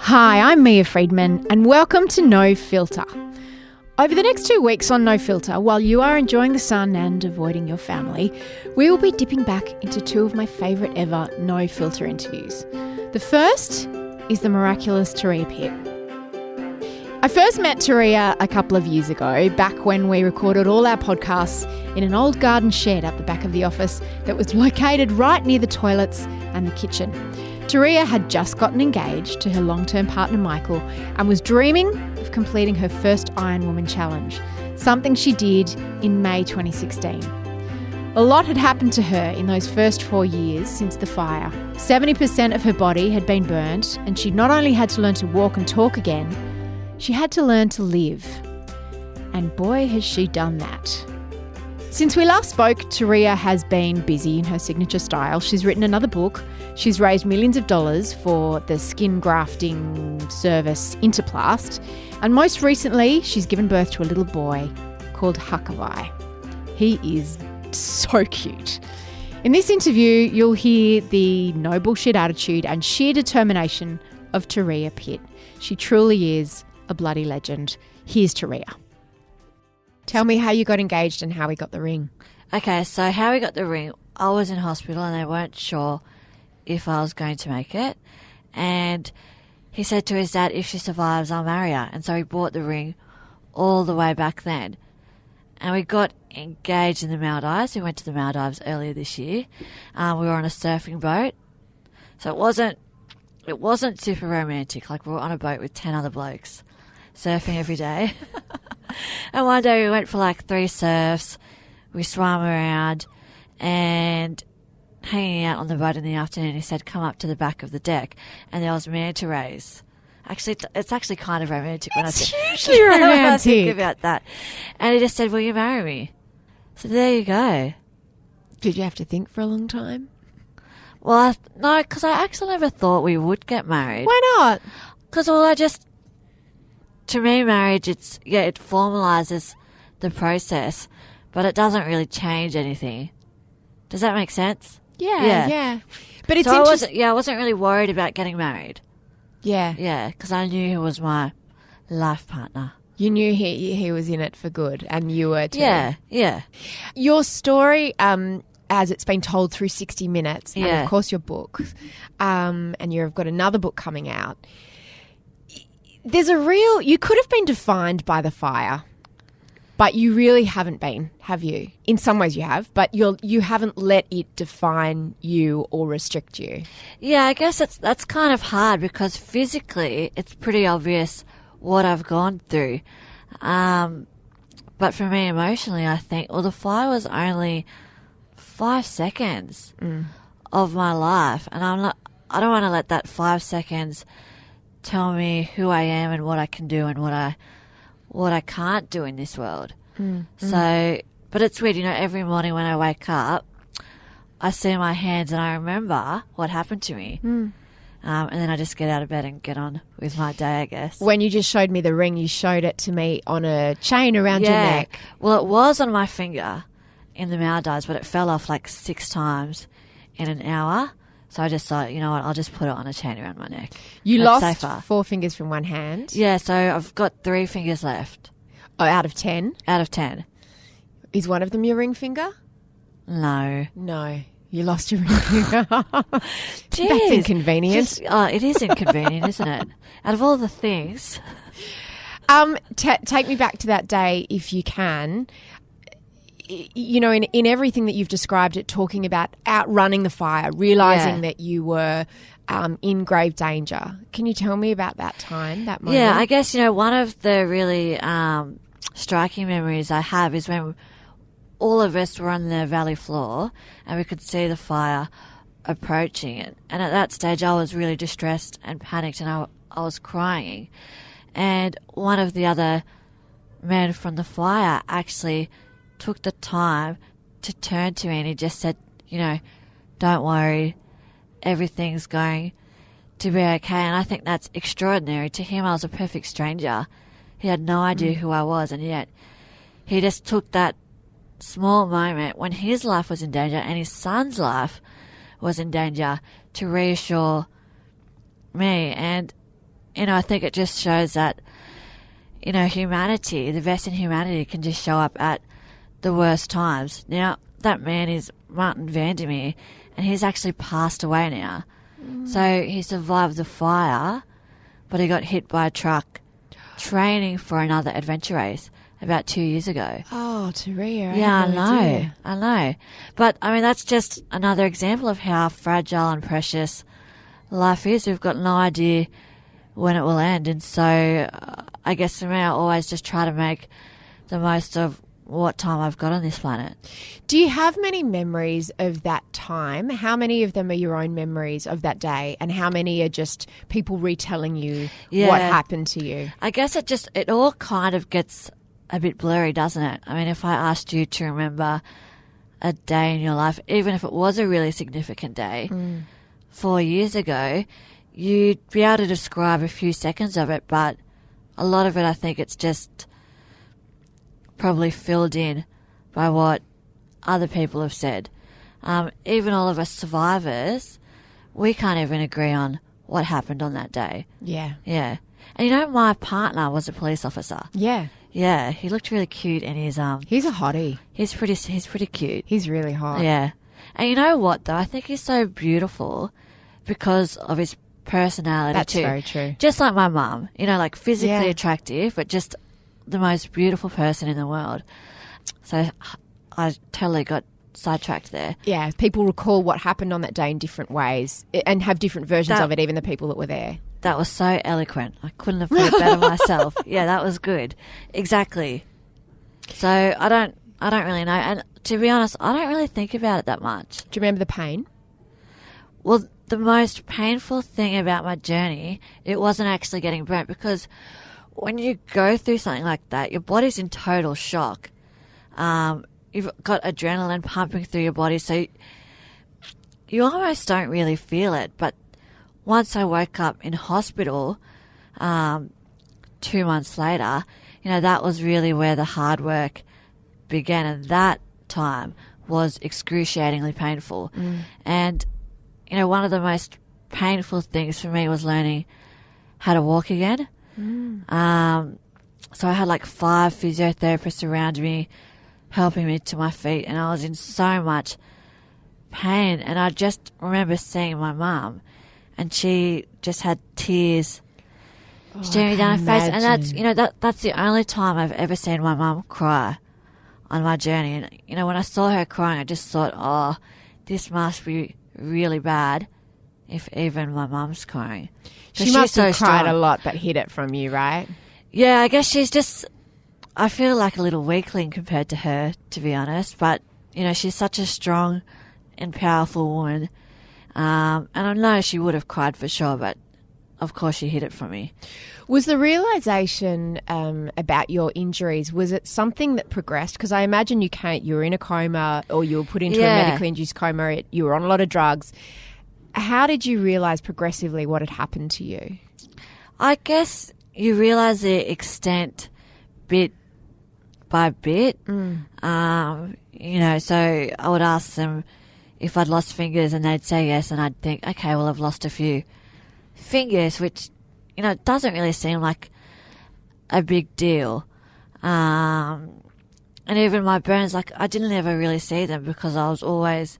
Hi, I'm Mia Friedman and welcome to No Filter. Over the next 2 weeks on No Filter, while you are enjoying the sun and avoiding your family, we will be dipping back into two of my favourite ever No Filter interviews. The first is the miraculous Turia Pitt. I first met Turia a couple of years ago, back when we recorded all our podcasts in an old garden shed up the back of the office that was located right near the toilets and the kitchen. Turia had just gotten engaged to her long-term partner Michael and was dreaming of completing her first Iron Woman challenge, something she did in May 2016. A lot had happened to her in those first 4 years since the fire. 70% of her body had been burnt, and she'd not only had to learn to walk and talk again, she had to learn to live. And boy, has she done that. Since we last spoke, Turia has been busy in her signature style. She's written another book. She's raised millions of dollars for the skin grafting service Interplast. And most recently, she's given birth to a little boy called Huckabye. He is so cute. In this interview, you'll hear the no bullshit attitude and sheer determination of Turia Pitt. She truly is a bloody legend. Here's Turia. Tell me how you got engaged and how we got the ring. Okay, so how we got the ring, I was in hospital and they weren't sure if I was going to make it. And he said to his dad, if she survives, I'll marry her. And so he bought the ring all the way back then. And we got engaged in the Maldives. We went to the Maldives earlier this year. We were on a surfing boat. So it wasn't super romantic. Like, we were on a boat with 10 other blokes surfing every day. And one day we went for like 3 surfs. We swam around and hanging out on the boat in the afternoon. He said, come up to the back of the deck. And there was manta rays. Actually, it's actually kind of romantic. It's hugely romantic. When I think about that. And he just said, will you marry me? So there you go. Did you have to think for a long time? Well, no, because I actually never thought we would get married. Why not? Because, to me, marriage, it formalises the process, but it doesn't really change anything. Does that make sense? Yeah. But it's so interesting. I wasn't really worried about getting married. Yeah. Yeah, because I knew he was my life partner. You knew he was in it for good, and you were too. Yeah. Your story, as it's been told through 60 Minutes, and of course your book, and you've got another book coming out. You could have been defined by the fire, but you really haven't been, have you? In some ways you have, but you haven't let it define you or restrict you. Yeah, I guess that's kind of hard because physically it's pretty obvious what I've gone through. But for me emotionally, I think, the fire was only 5 seconds of my life, and I don't want to let that 5 seconds tell me who I am and what I can do and what I can't do in this world. So, but it's weird, every morning when I wake up, I see my hands and I remember what happened to me. And then I just get out of bed and get on with my day, I guess. When you just showed me the ring, you showed it to me on a chain around your neck. Well, it was on my finger in the Maldives, but it fell off like 6 times in an hour. So I just thought, you know what, I'll just put it on a chain around my neck. You That's lost safer. 4 fingers from one hand? Yeah, so I've got 3 fingers left. Oh, out of 10? Out of 10. Is one of them your ring finger? No. No. You lost your ring finger. Jeez. That's inconvenient. It is inconvenient, isn't it? Out of all the things. Take me back to that day if you can. In everything that you've described it, talking about outrunning the fire, realising that you were in grave danger. Can you tell me about that time, that moment? Yeah, I guess, one of the really striking memories I have is when all of us were on the valley floor and we could see the fire approaching it. And at that stage I was really distressed and panicked and I was crying. And one of the other men from the fire actually took the time to turn to me and he just said, don't worry, everything's going to be okay. And I think that's extraordinary. To him, I was a perfect stranger. He had no idea who I was, and yet he just took that small moment when his life was in danger and his son's life was in danger to reassure me. And I think it just shows that, humanity, the best in humanity can just show up at the worst times. Now, that man is Martin Vandermeer, and he's actually passed away now. So he survived the fire, but he got hit by a truck training for another adventure race about 2 years ago. Oh, Turia. Yeah, I know. But, that's just another example of how fragile and precious life is. We've got no idea when it will end. And so I guess for me, I always just try to make the most of what time I've got on this planet. Do you have many memories of that time? How many of them are your own memories of that day, and how many are just people retelling you what happened to you? I guess it all kind of gets a bit blurry, doesn't it? If I asked you to remember a day in your life, even if it was a really significant day 4 years ago, you'd be able to describe a few seconds of it, but a lot of it, I think it's just probably filled in by what other people have said. Even all of us survivors, we can't even agree on what happened on that day. Yeah. Yeah. And my partner was a police officer. Yeah. Yeah, he looked really cute, and he's a hottie. He's pretty cute. He's really hot. Yeah. And you know what though? I think he's so beautiful because of his personality. That's too. very true. Just like my mum, like physically attractive, but just the most beautiful person in the world. So I totally got sidetracked there. Yeah, people recall what happened on that day in different ways and have different versions of it, even the people that were there. That was so eloquent. I couldn't have put it better myself. Yeah, that was good. Exactly. So I don't really know. And to be honest, I don't really think about it that much. Do you remember the pain? Well, the most painful thing about my journey, it wasn't actually getting burnt, because when you go through something like that, your body's in total shock. You've got adrenaline pumping through your body, so you almost don't really feel it. But once I woke up in hospital 2 months later, that was really where the hard work began, and that time was excruciatingly painful. And, one of the most painful things for me was learning how to walk again. So I had like 5 physiotherapists around me helping me to my feet, and I was in so much pain. And I just remember seeing my mum, and she just had tears staring down her face. And that's the only time I've ever seen my mum cry on my journey. And when I saw her crying, I just thought, oh, this must be really bad if even my mum's crying. She must have cried a lot but hid it from you, right? Yeah, I guess she's just, I feel like a little weakling compared to her, to be honest. But, she's such a strong and powerful woman. And I know she would have cried for sure, but of course she hid it from me. Was the realisation about your injuries, was it something that progressed? Because I imagine you were in a coma, or you were put into a medically induced coma, you were on a lot of drugs. How did you realise progressively what had happened to you? I guess you realise the extent bit by bit. So I would ask them if I'd lost fingers, and they'd say yes, and I'd think, okay, well, I've lost a few fingers, which, it doesn't really seem like a big deal. And even my burns, I didn't ever really see them because I was always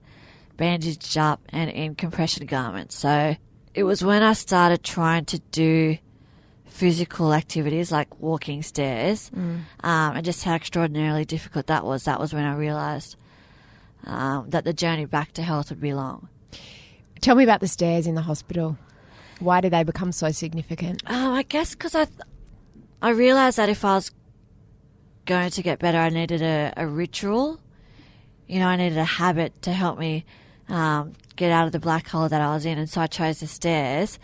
bandaged up and in compression garments. So it was when I started trying to do physical activities like walking stairs, and just how extraordinarily difficult that was when I realised that the journey back to health would be long. Tell me about the stairs in the hospital. Why did they become so significant? I guess because I realised that if I was going to get better, I needed a ritual. I needed a habit to help me get out of the black hole that I was in, and so I chose the stairs.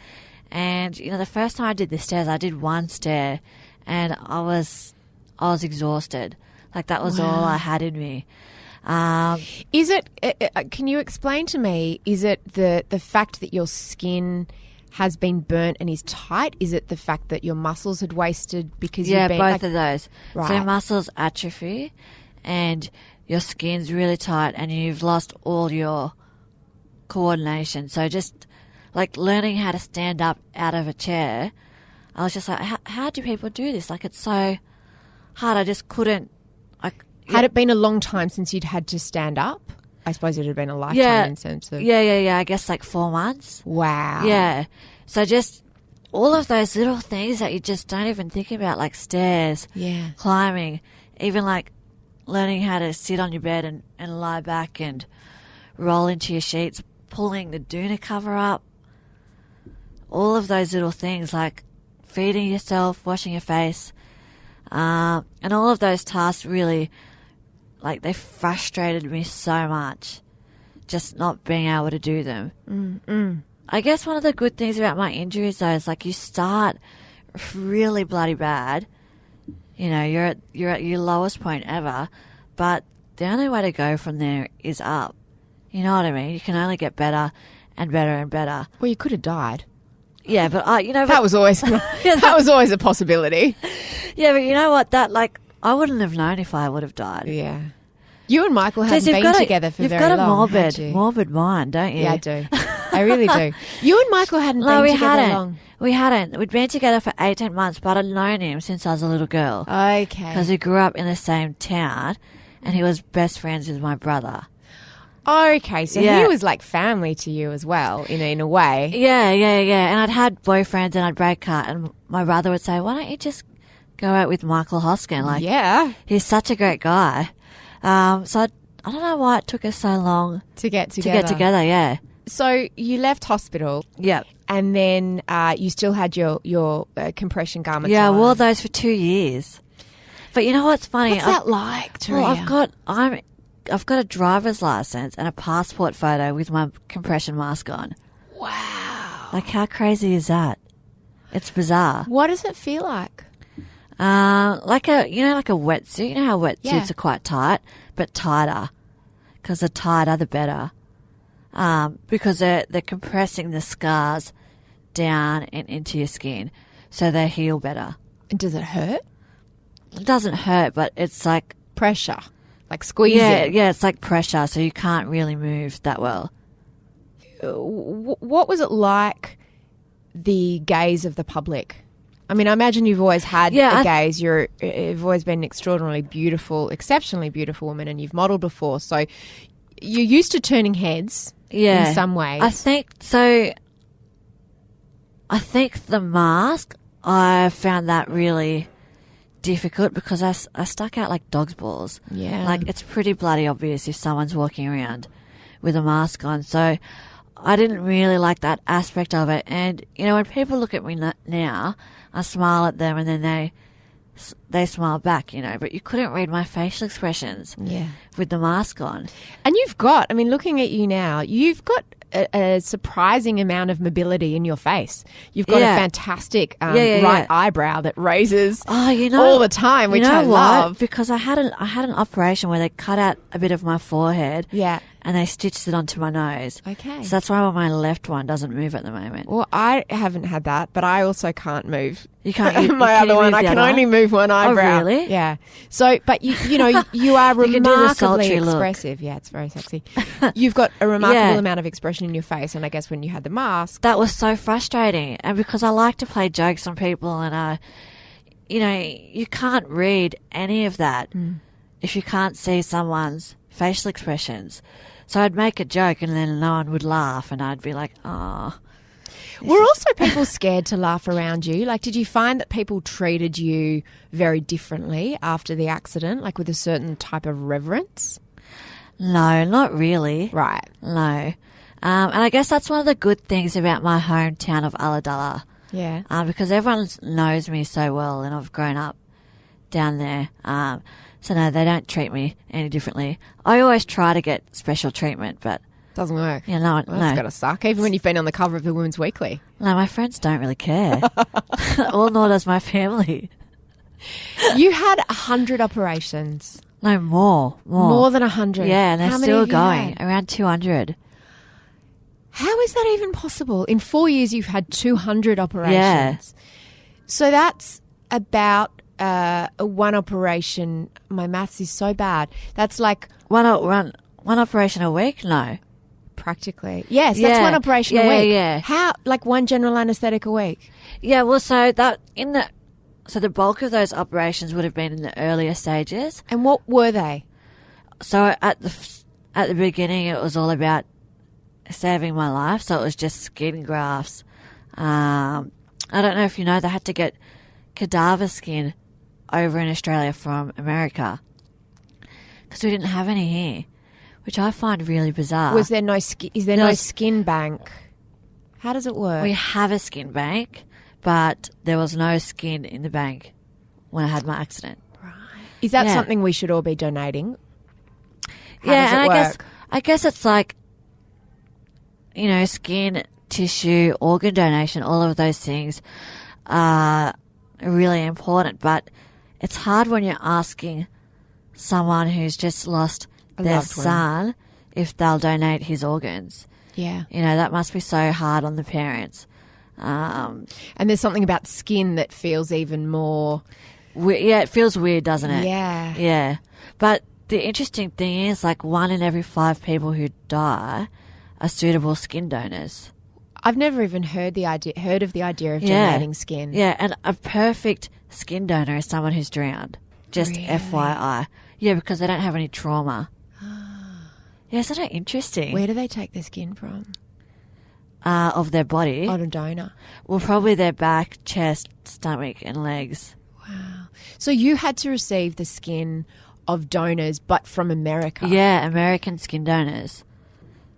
And, the first time I did the stairs, I did one stair, and I was exhausted. That was all I had in me. Is it, can you explain to me, is it the fact that your skin has been burnt and is tight? Is it the fact that your muscles had wasted because you've been... Yeah, both of those. Right. So muscles atrophy and your skin's really tight and you've lost all your coordination. So just learning how to stand up out of a chair, I was just like, how do people do this? Like, it's so hard. I just couldn't. Had it been a long time since you'd had to stand up? I suppose it had been a lifetime in terms of... Yeah. I guess like 4 months. Wow. Yeah. So just all of those little things that you just don't even think about, like stairs, climbing, even like learning how to sit on your bed and lie back and roll into your sheets, pulling the doona cover up. All of those little things, like feeding yourself, washing your face, and all of those tasks really... Like, they frustrated me so much, just not being able to do them. I guess one of the good things about my injuries, though, is, like, you start really bloody bad. You know, you're at your lowest point ever, but the only way to go from there is up. You know what I mean? You can only get better and better and better. Well, you could have died. Yeah, but, that was always a possibility. Yeah, but you know what? I wouldn't have known if I would have died. Yeah. You and Michael haven't been together for very long. You've got a morbid mind, don't you? Yeah, I do. I really do. You and Michael hadn't been together long. We hadn't. We'd been together for 18 months, but I'd known him since I was a little girl. Okay. Because we grew up in the same town, and he was best friends with my brother. Okay, so he was like family to you as well, in a way. Yeah. And I'd had boyfriends, and I'd break up, and my brother would say, "Why don't you just go out with Michael Hoskin? Like, he's such a great guy." So I don't know why it took us so long to get together. Yeah. So you left hospital. Yeah. And then you still had your compression garments. Yeah, on. I wore those for 2 years. But you know what's funny? What's that like, Turia? Well, I've got a driver's license and a passport photo with my compression mask on. Wow. Like, how crazy is that? It's bizarre. What does it feel like? Like a wetsuit. You know how wetsuits are quite tight, but tighter. Because the tighter, the better. Because they're compressing the scars down and into your skin, so they heal better. And does it hurt? It doesn't hurt, but it's like pressure, like squeezing. Yeah, it's like pressure, so you can't really move that well. What was it like, the gaze of the public? I mean, I imagine you've always had a gaze. You've always been an extraordinarily beautiful, exceptionally beautiful woman, and you've modelled before. So you're used to turning heads in some ways. I think so. I think the mask, I found that really difficult because I stuck out like dog's balls. Yeah. Like, it's pretty bloody obvious if someone's walking around with a mask on. So I didn't really like that aspect of it. And, you know, when people look at me now, I smile at them and then they smile back, you know, but you couldn't read my facial expressions with the mask on. And looking at you now, you've got a surprising amount of mobility in your face. You've got a fantastic right eyebrow that raises all the time, which I love. Because I had an operation where they cut out a bit of my forehead. Yeah. And they stitched it onto my nose. Okay. So that's why my left one doesn't move at the moment. Well, I haven't had that, but I also can't move. You can't. My other one, I can only move one eyebrow. Oh, really? Yeah. So, but you know, you are remarkably expressive. Yeah, it's very sexy. You've got a remarkable amount of expression in your face, and I guess when you had the mask, that was so frustrating. And because I like to play jokes on people, and you know, you can't read any of that if you can't see someone's facial expressions. So I'd make a joke and then no one would laugh and I'd be like, oh. Were also people scared to laugh around you? Like, did you find that people treated you very differently after the accident, like with a certain type of reverence? No, not really. Right. No. And I guess that's one of the good things about my hometown of Ulladulla. Yeah. Because everyone knows me so well and I've grown up down there. So no, they don't treat me any differently. I always try to get special treatment, but doesn't work. Yeah, no. That's gotta suck. Even when you've been on the cover of the Women's Weekly. No, my friends don't really care. Or nor does my family. You had 100 operations. No, more. More than 100. Yeah, and they're still going. Around 200. How is that even possible? In 4 years, you've had 200 operations. Yeah. So that's about one operation. My maths is so bad. That's like one operation a week. No, practically. Yes, that's Yeah. one operation a Yeah, week. yeah. How, like one general anaesthetic a week? Yeah, well, so the bulk of those operations would have been in the earlier stages. And what were they? So at the beginning, it was all about saving my life. So it was just skin grafts. I don't know if you know, they had to get cadaver skin over in Australia from America because we didn't have any here, which I find really bizarre. Was there no skin? Is there no skin bank? How does it work? We have a skin bank, but there was no skin in the bank when I had my accident. Right. Is that Yeah. something we should all be donating? How Yeah, does it and work? I guess it's like, you know, skin, tissue, organ donation, all of those things are really important, but it's hard when you're asking someone who's just lost A their loved one. son if they'll donate his organs. Yeah. You know, that must be so hard on the parents. And there's something about skin that feels even more. Yeah, it feels weird, doesn't it? Yeah. Yeah. But the interesting thing is, like, 1 in every 5 people who die are suitable skin donors. I've never even heard of the idea of Yeah. donating skin. Yeah, and a perfect skin donor is someone who's drowned. Just Really? FYI. Yeah, because they don't have any trauma. Yeah, isn't that interesting? Where do they take the skin from? Of their body. On a donor. Well, probably their back, chest, stomach, and legs. Wow. So you had to receive the skin of donors, but from America. Yeah, American skin donors.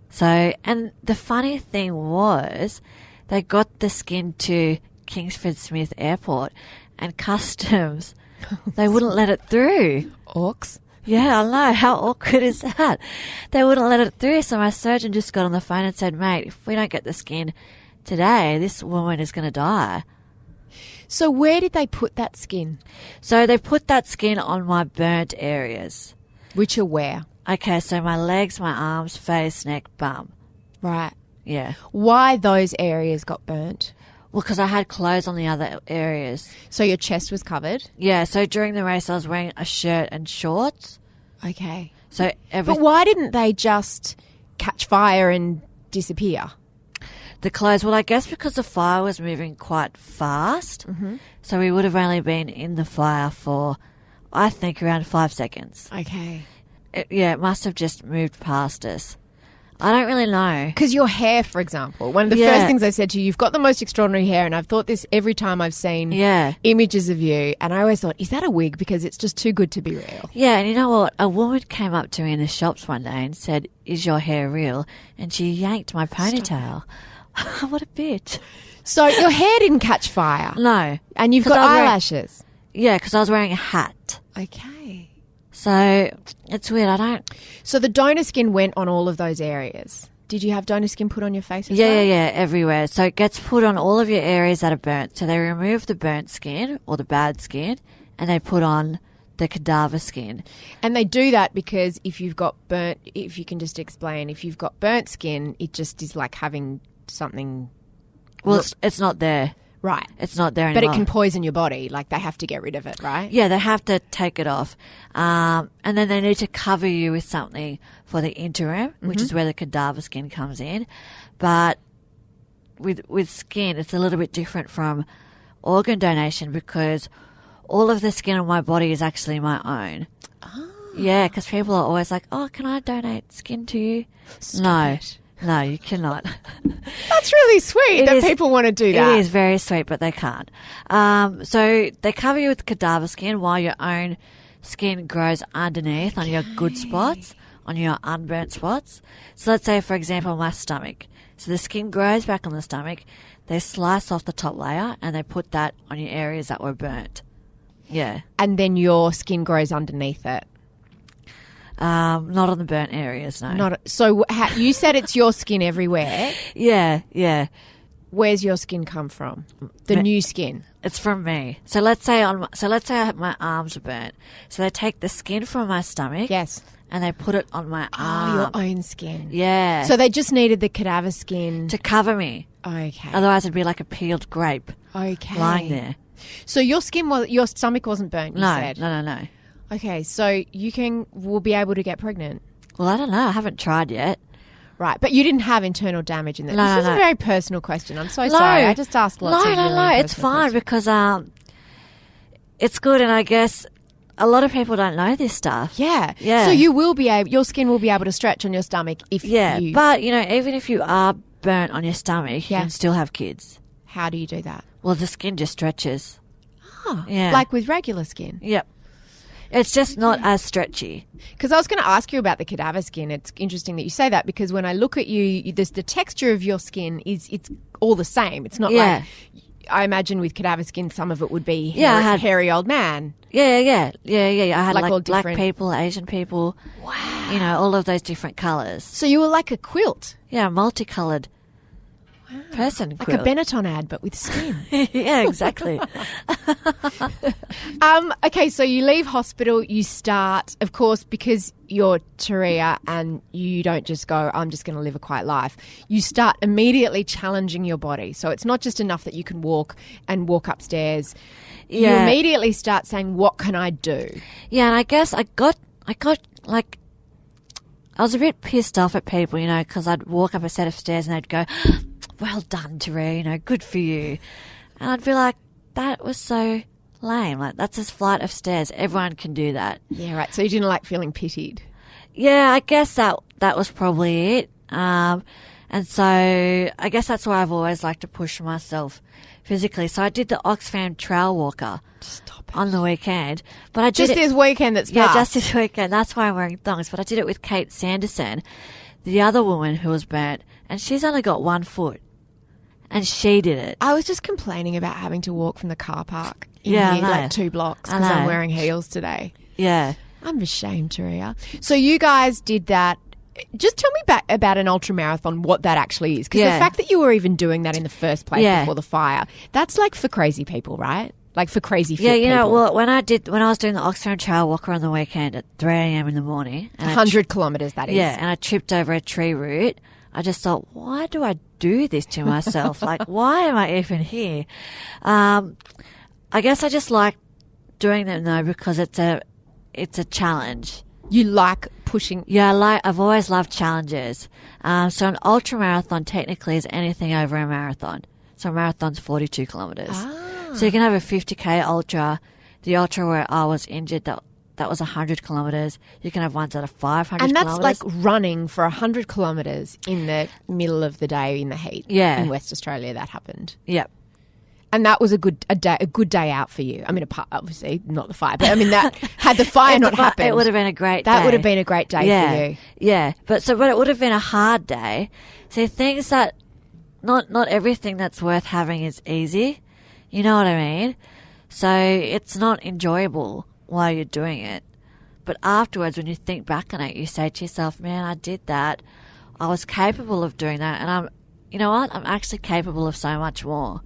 So, and the funny thing was, they got the skin to Kingsford Smith Airport, and customs, they wouldn't let it through. Orcs. Yeah, I know. How awkward is that? They wouldn't let it through, so my surgeon just got on the phone and said, mate, if we don't get the skin today, this woman is going to die. So where did they put that skin? So they put that skin on my burnt areas. Which are where? Okay, so my legs, my arms, face, neck, bum. Right. Yeah. Why those areas got burnt? Well, because I had clothes on the other areas. So your chest was covered? Yeah, so during the race I was wearing a shirt and shorts. Okay. So But why didn't they just catch fire and disappear? the clothes, well, I guess because the fire was moving quite fast. Mm-hmm. So we would have only been in the fire for, I think, around 5 seconds. Okay. It must have just moved past us. I don't really know. Because your hair, for example, one of the first things I said to you, you've got the most extraordinary hair, and I've thought this every time I've seen images of you, and I always thought, is that a wig? Because it's just too good to be real. Yeah, and you know what? A woman came up to me in the shops one day and said, "Is your hair real?" And she yanked my ponytail. What a bitch. So your hair didn't catch fire? No. And you've 'Cause got I was wearing- eyelashes? Yeah, because I was wearing a hat. Okay. So it's weird. I don't... So the donor skin went on all of those areas. Did you have donor skin put on your face as well? Yeah, everywhere. So it gets put on all of your areas that are burnt. So they remove the burnt skin or the bad skin and they put on the cadaver skin. And they do that because if you've got burnt, if you can just explain, if you've got burnt skin, it just is like having something... Well, it's not there. Right. It's not there But anymore. it can poison your body. Like they have to get rid of it, right? Yeah, they have to take it off. And then they need to cover you with something for the interim, which is where the cadaver skin comes in. But with skin, it's a little bit different from organ donation because all of the skin on my body is actually my own. Oh. Yeah, because people are always like, "Oh, can I donate skin to you?" No, you cannot. That's really sweet that people want to do that. It is very sweet, but they can't. So they cover you with cadaver skin while your own skin grows underneath on your good spots, on your unburnt spots. So let's say, for example, my stomach. So the skin grows back on the stomach. They slice off the top layer and they put that on your areas that were burnt. Yeah. And then your skin grows underneath it. Not on the burnt areas, no. So you said it's your skin everywhere. Yeah. Where's your skin come from? The new skin. It's from me. So let's say my arms are burnt. So they take the skin from my stomach. Yes. And they put it on my arm. Oh, your own skin. Yeah. So they just needed the cadaver skin to cover me. Okay. Otherwise it'd be like a peeled grape. Okay. Lying there. So your stomach wasn't burnt, you said? No. Okay, so we'll be able to get pregnant. Well, I don't know. I haven't tried yet. Right, but you didn't have internal damage in that. No, This is no. a very personal question. I'm so sorry. I just asked lots of really No. It's personal fine questions. because it's good, and I guess a lot of people don't know this stuff. Yeah. Yeah. So you will be able, your skin will be able to stretch on your stomach if Yeah, you... but, even if you are burnt on your stomach, you Yeah. can still have kids. How do you do that? Well, the skin just stretches. Oh, Yeah. like with regular skin. Yep. It's just not as stretchy. Because I was going to ask you about the cadaver skin. It's interesting that you say that because when I look at you, the texture of your skin it's all the same. It's not Yeah. like, I imagine with cadaver skin, some of it would be Yeah, I had- hairy old man. Yeah. I had Like all like black different- people, Asian people. Wow. All of those different colours. So you were like a quilt, Yeah, multicoloured person like quilt. a Benetton ad, but with skin. Yeah, exactly. Okay, so you leave hospital, you start, of course, because you're Turia and you don't just go, I'm just going to live a quiet life. You start immediately challenging your body. So it's not just enough that you can walk and walk upstairs. You Yeah. immediately start saying, what can I do? Yeah, and I guess I got like, I was a bit pissed off at people, because I'd walk up a set of stairs and they'd go, well done, Turia, good for you. And I'd be like, that was so lame. Like, that's a flight of stairs. Everyone can do that. Yeah, right. So you didn't like feeling pitied. Yeah, I guess that was probably it. And so I guess that's why I've always liked to push myself physically. So I did the Oxfam Trail Walker Stop it. on the weekend. But I did Just it, this weekend that's yeah, passed. just this weekend. That's why I'm wearing thongs. But I did it with Kate Sanderson, the other woman who was burnt, and she's only got 1 foot. And she did it. I was just complaining about having to walk from the car park in Yeah, I here, know. like 2 blocks I because I'm know. wearing heels today. Yeah. I'm ashamed, Turia. So you guys did that. Just tell me about an ultramarathon, what that actually is. Because Yeah. the fact that you were even doing that in the first place Yeah. before the fire, that's like for crazy people, right? Like for crazy fit Yeah, people. well, when I was doing the Oxfam Trail Walker on the weekend at 3 a.m. in the morning. And 100 kilometres, that is. Yeah, and I tripped over a tree root. I just thought, why do I do this to myself? Like, why am I even here? I guess I just like doing them though because it's a challenge. You like pushing. Yeah, I've always loved challenges. So an ultra marathon technically is anything over a marathon. So a marathon's 42 kilometres. So you can have a 50k ultra. The ultra where I was injured, that was 100 kilometres. You can have ones that are 500 And that's kilometres. like running for 100 kilometres in the middle of the day in the heat. Yeah. In West Australia, that happened. Yep. And that was a good day out for you. I mean, apart, obviously not the fire, but I mean that had the fire not happened, It would have been a great day. that would have been a great day yeah, for you. Yeah, but it would have been a hard day. See, things that not everything that's worth having is easy. You know what I mean? So it's not enjoyable while you're doing it. But afterwards, when you think back on it, you say to yourself, man, I did that. I was capable of doing that. And you know what? I'm actually capable of so much more.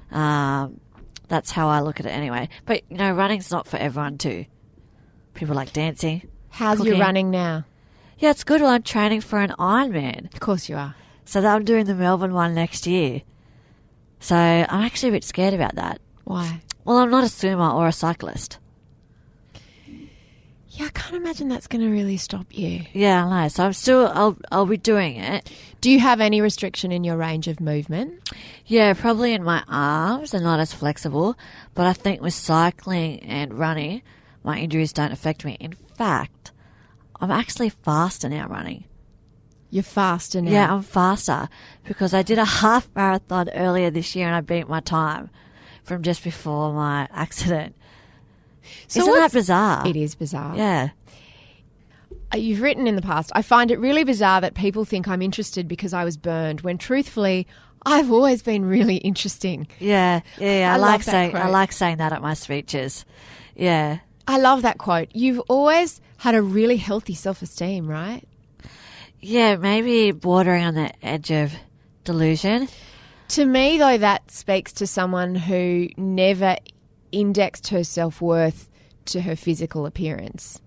That's how I look at it anyway. But, running's not for everyone too. People like dancing. How's cooking. your running now? Yeah, it's good. Well, I'm training for an Ironman. Of course you are. So I'm doing the Melbourne one next year. So I'm actually a bit scared about that. Why? Well, I'm not a swimmer or a cyclist. Yeah, I can't imagine that's going to really stop you. Yeah, I know. So I'll be doing it. Do you have any restriction in your range of movement? Yeah, probably in my arms. They're not as flexible. But I think with cycling and running, my injuries don't affect me. In fact, I'm actually faster now running. You're faster now. Yeah, I'm faster because I did a half marathon earlier this year and I beat my time from just before my accident. So Isn't that bizarre? It is bizarre. Yeah. You've written in the past, I find it really bizarre that people think I'm interested because I was burned, when truthfully, I've always been really interesting. Yeah. I love like that quote. saying that at my speeches. Yeah. I love that quote. You've always had a really healthy self-esteem, right? Yeah, maybe bordering on the edge of delusion. To me, though, that speaks to someone who never indexed her self-worth to her physical appearance.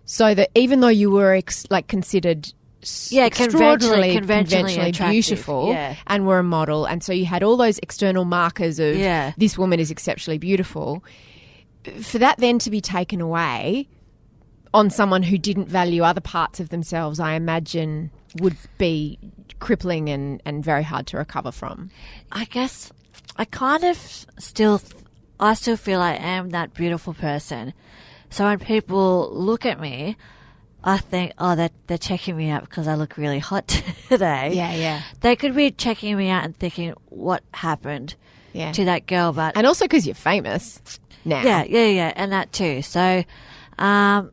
So that even though you were considered extraordinarily conventionally attractive. beautiful Yeah. and were a model, and so you had all those external markers of this woman is exceptionally beautiful, for that then to be taken away on someone who didn't value other parts of themselves, I imagine would be crippling and very hard to recover from? I guess I kind of still feel I am that beautiful person. So when people look at me, I think, oh, they're checking me out because I look really hot today. Yeah. They could be checking me out and thinking, what happened to that girl? But and also because you're famous now. Yeah, and that too. So I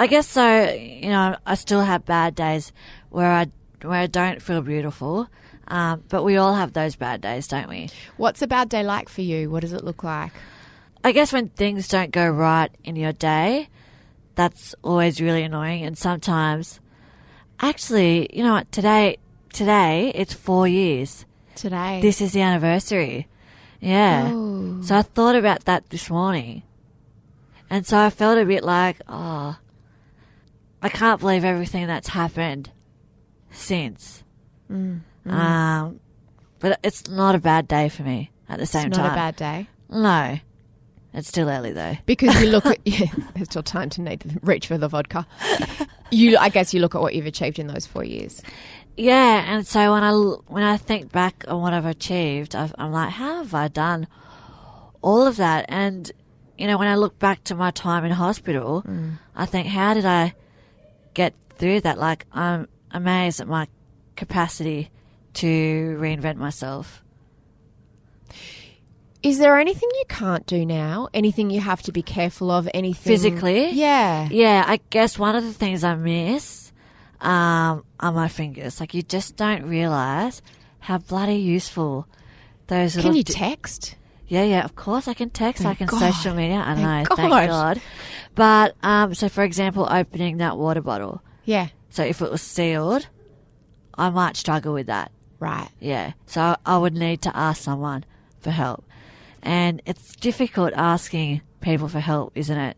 guess so, I still have bad days where I don't feel beautiful. But we all have those bad days, don't we? What's a bad day like for you? What does it look like? I guess when things don't go right in your day, that's always really annoying. And sometimes, actually, you know what? Today it's 4 years. Today? This is the anniversary. Yeah. Oh. So I thought about that this morning. And so I felt a bit like, I can't believe everything that's happened since. But it's not a bad day for me at the same time. It's not a bad day? No. It's still early though. Because you look at... there's still time to reach for the vodka. I guess you look at what you've achieved in those 4 years. Yeah, and so when I think back on what I've achieved, I'm like, how have I done all of that? And, when I look back to my time in hospital, I think, how did I get through that? Like, I'm amazed at my capacity to reinvent myself. Is there anything you can't do now? Anything you have to be careful of? Anything physically? Yeah. Yeah, I guess one of the things I miss are my fingers. Like, you just don't realise how bloody useful those little... Can you text? Yeah, of course I can text. Thank I can God. social media. I know, Thank thank God. But, so for example, opening that water bottle. Yeah. So if it was sealed, I might struggle with that. Right. Yeah. So I would need to ask someone for help. And it's difficult asking people for help, isn't it?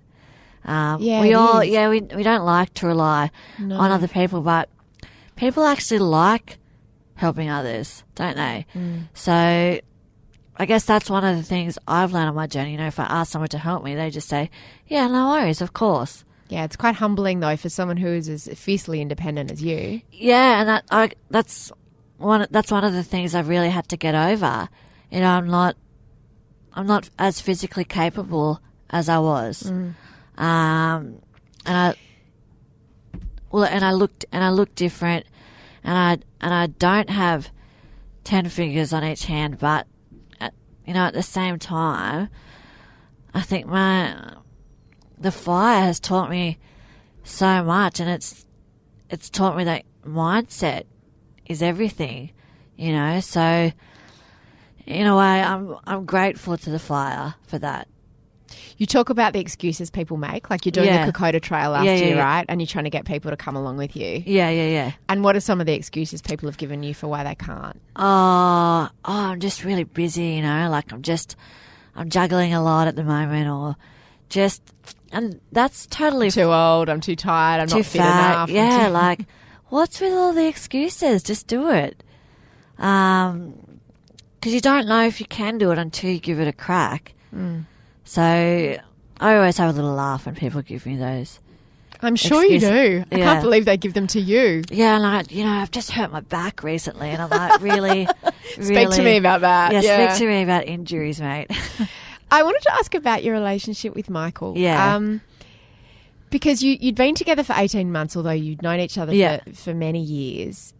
We don't like to rely on other people, but people actually like helping others, don't they? So I guess that's one of the things I've learned on my journey. If I ask someone to help me, they just say, yeah, no worries, of course. Yeah, it's quite humbling though for someone who is as fiercely independent as you. Yeah, and that's one of the things I've really had to get over. I'm not as physically capable as I was. And I look different, and I don't have 10 fingers on each hand, but at the same time, I think the fire has taught me so much, and it's taught me that mindset is everything, so in a way I'm grateful to the fire for that. You talk about the excuses people make, like you're doing the Kokoda Trail last year, right? And you're trying to get people to come along with you. Yeah. And what are some of the excuses people have given you for why they can't? I'm just really busy, like I'm juggling a lot at the moment, or and that's totally... Too old, I'm too tired, I'm not fit enough. Yeah, like, what's with all the excuses? Just do it. Because you don't know if you can do it until you give it a crack. So I always have a little laugh when people give me those. I'm sure excuses. You do. I can't believe they give them to you. Yeah, and I've just hurt my back recently, and I'm like, really... Speak to me about that. Yeah, speak to me about injuries, mate. I wanted to ask about your relationship with Michael. Yeah. Because you'd been together for 18 months, although you'd known each other for many years.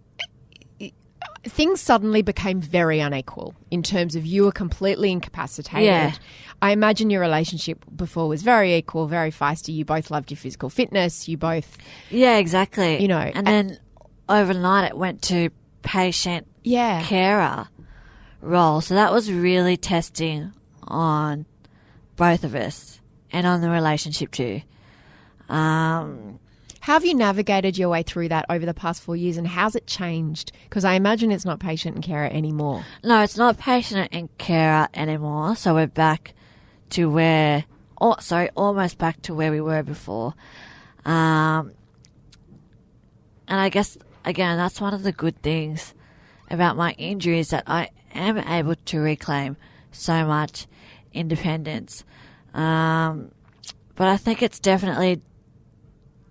Things suddenly became very unequal in terms of you were completely incapacitated. Yeah. I imagine your relationship before was very equal, very feisty. You both loved your physical fitness. You both... Yeah, exactly. And then overnight it went to patient carer role. So that was really testing on both of us and on the relationship too. How have you navigated your way through that over the past 4 years, and how's it changed? Because I imagine it's not patient and carer anymore. No, it's not patient and carer anymore. So we're back to almost back to where we were before. And I guess, again, that's one of the good things about my injuries, that I am able to reclaim so much independence. But I think it's definitely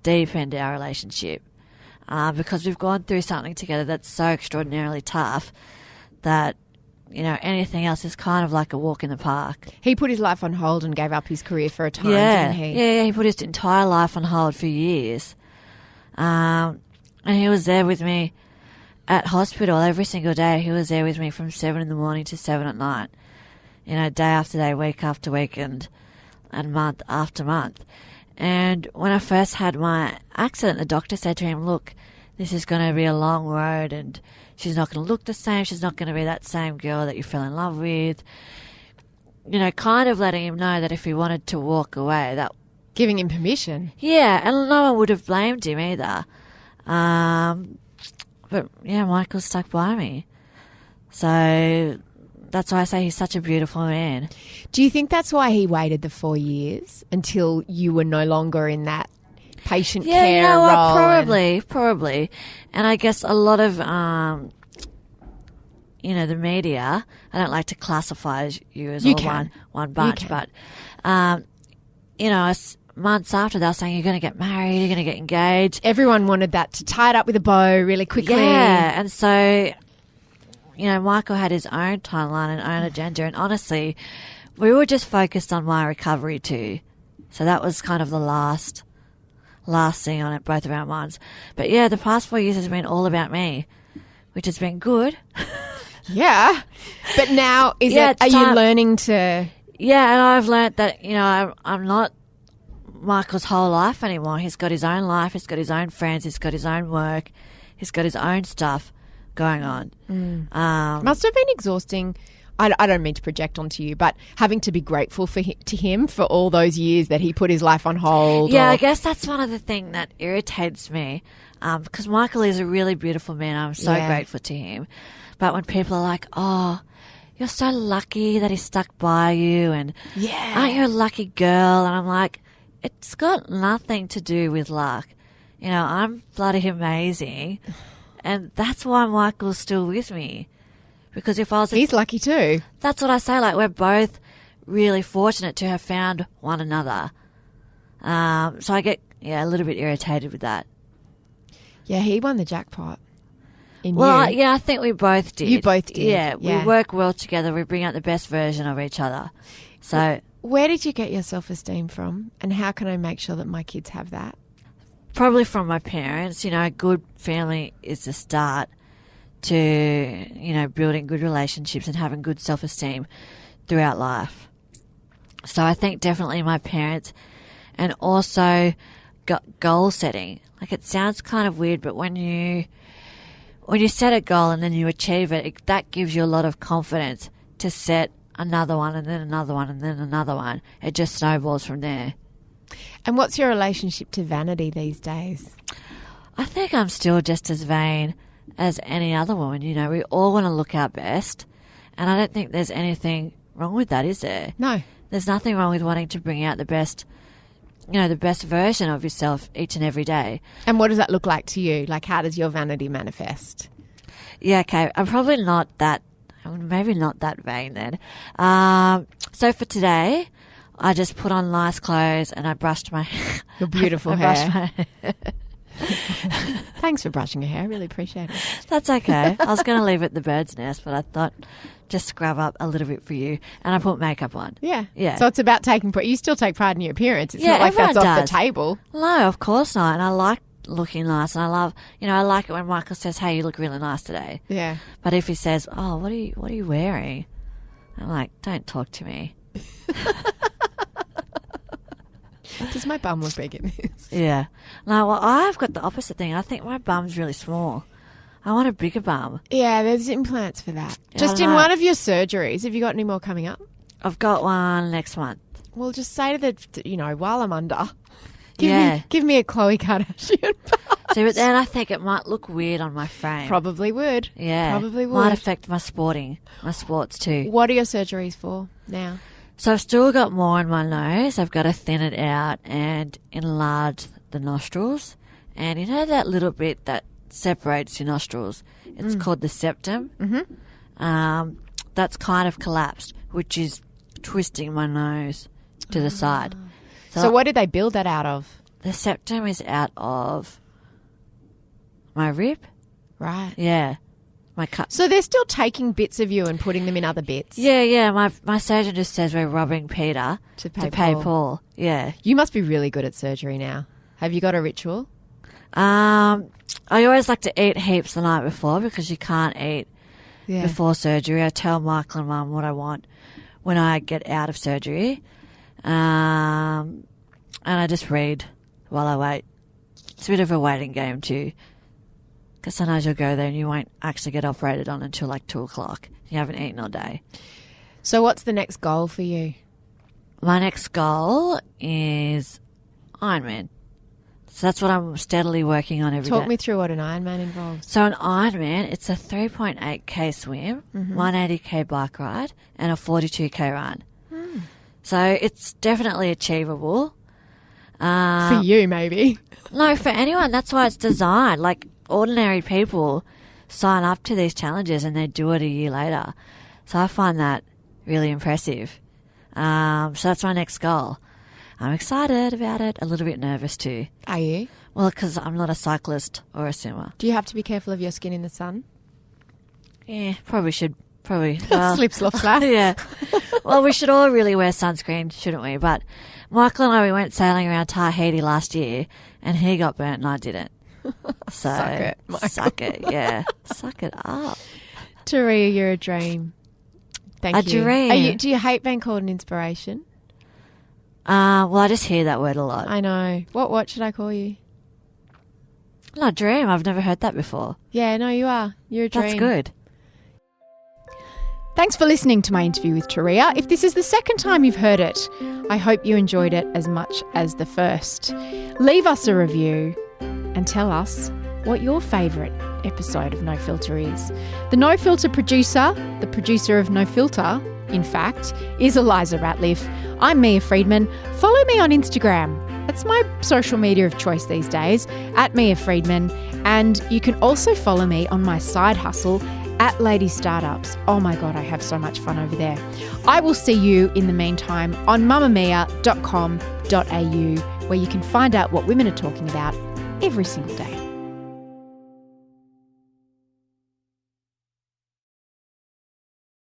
deepened our relationship. because we've gone through something together that's so extraordinarily tough that, you know, anything else is kind of like a walk in the park. He put his life on hold and gave up his career for a time, Yeah, didn't he? yeah, he put his entire life on hold for years. And he was there with me at hospital every single day. He was there with me from 7 in the morning to 7 at night. You know, day after day, week after week, and month after month. And when I first had my accident, the doctor said to him, look, this is going to be a long road and she's not going to look the same. She's not going to be that same girl that you fell in love with. You know, kind of letting him know that if he wanted to walk away, that... Giving him permission. Yeah, and no one would have blamed him either. But, yeah, Michael stuck by me. So that's why I say he's such a beautiful man. Do you think that's why he waited the 4 years until you were no longer in that patient care you know role? What, probably. And I guess a lot of, you know, the media, I don't like to classify you as one bunch, but, you know, months after they were saying you're going to get married, you're going to get engaged. Everyone wanted that to tie it up with a bow really quickly. Yeah, and so, you know, Michael had his own timeline and own agenda, and honestly, we were just focused on my recovery too. So that was kind of the last thing on it, both of our minds. But yeah, the past 4 years has been all about me, which has been good. Yeah. But now, are you learning to... Yeah, and I've learnt that, you know, I'm not Michael's whole life anymore. He's got his own life, he's got his own friends, he's got his own work, he's got his own stuff going on. Must have been exhausting. I don't mean to project onto you, but having to be grateful to him for all those years that he put his life on hold. Yeah, I guess that's one of the things that irritates me, because Michael is a really beautiful man. I'm so grateful to him. But when people are like, oh, you're so lucky that he stuck by you, and aren't you a lucky girl? And I'm like, it's got nothing to do with luck. You know, I'm bloody amazing. And that's why Michael's still with me. Because if I was... He's lucky too. That's what I say. Like, we're both really fortunate to have found one another. So I get, a little bit irritated with that. Yeah, he won the jackpot. I think we both did. You both did. Yeah, we work well together. We bring out the best version of each other. So... Where did you get your self-esteem from? And how can I make sure that my kids have that? Probably from my parents. You know, a good family is the start to, you know, building good relationships and having good self-esteem throughout life. So I think definitely my parents, and also goal setting. Like, it sounds kind of weird, but when you set a goal and then you achieve it, that gives you a lot of confidence to set another one and then another one and then another one. It just snowballs from there. And what's your relationship to vanity these days? I think I'm still just as vain as any other woman. You know, we all want to look our best, and I don't think there's anything wrong with that, is there? No. There's nothing wrong with wanting to bring out the best, you know, the best version of yourself each and every day. And what does that look like to you? Like, how does your vanity manifest? Yeah, okay. I'm probably not that, maybe not that vain then. So for today, I just put on nice clothes and I brushed my hair. Your beautiful hair. Thanks for brushing your hair. I really appreciate it. That's okay. I was going to leave it at the bird's nest, but I thought just scrub up a little bit for you. And I put makeup on. Yeah. So it's about taking pride. You still take pride in your appearance. It's not like that's does. off the table. No, of course not. And I like looking nice, and I love, you know, I like it when Michael says, hey, you look really nice today. Yeah. But if he says, oh, what are you wearing? I'm like, don't talk to me. Does my bum look big in this? Yeah. No, well, I've got the opposite thing. I think my bum's really small. I want a bigger bum. Yeah, there's implants for that. Just in one of your surgeries. Have you got any more coming up? I've got one next month. Well, just say to the, you know, while I'm under, give me a Khloe Kardashian bum. See, but then I think it might look weird on my frame. Probably would. Yeah. Probably would. Might affect my sports too. What are your surgeries for now? So I've still got more in my nose. I've got to thin it out and enlarge the nostrils. And you know that little bit that separates your nostrils? It's called the septum. Mm-hmm. That's kind of collapsed, which is twisting my nose to the side. So what did they build that out of? The septum is out of my rib. Right. Yeah. My cut. So they're still taking bits of you and putting them in other bits? Yeah. My surgeon just says we're robbing Peter To pay pay Paul. Yeah. You must be really good at surgery now. Have you got a ritual? I always like to eat heaps the night before because you can't eat before surgery. I tell Michael and Mum what I want when I get out of surgery. And I just read while I wait. It's a bit of a waiting game too. Because sometimes you'll go there and you won't actually get operated on until like 2 o'clock. You haven't eaten all day. So what's the next goal for you? My next goal is Ironman. So that's what I'm steadily working on every day. Talk me through what an Ironman involves. So an Ironman, it's a 3.8k swim, 180k bike ride, and a 42k run. So it's definitely achievable. For you, maybe. No, for anyone. That's why it's designed. Like, ordinary people sign up to these challenges and they do it a year later. So I find that really impressive. So that's my next goal. I'm excited about it. A little bit nervous too. Are you? Well, because I'm not a cyclist or a swimmer. Do you have to be careful of your skin in the sun? Yeah, probably should. Well, Slip, slop, slap. Yeah. Well, we should all really wear sunscreen, shouldn't we? But Michael and I, we went sailing around Tahiti last year and he got burnt and I didn't. So, Suck it, Michael. Suck it, yeah. Suck it up. Turia, you're a dream. Thank you. A dream. Do you hate being called an inspiration? Well, I just hear that word a lot. I know. What should I call you? No, dream. I've never heard that before. Yeah, no, you are. You're a dream. That's good. Thanks for listening to my interview with Turia. If this is the second time you've heard it, I hope you enjoyed it as much as the first. Leave us a review and tell us what your favourite episode of No Filter is. The No Filter producer, the producer of No Filter, in fact, is Eliza Ratliff. I'm Mia Friedman. Follow me on Instagram. That's my social media of choice these days, at Mia Friedman. And you can also follow me on my side hustle at Lady Startups. Oh my God, I have so much fun over there. I will see you in the meantime on mamamia.com.au, where you can find out what women are talking about every single day.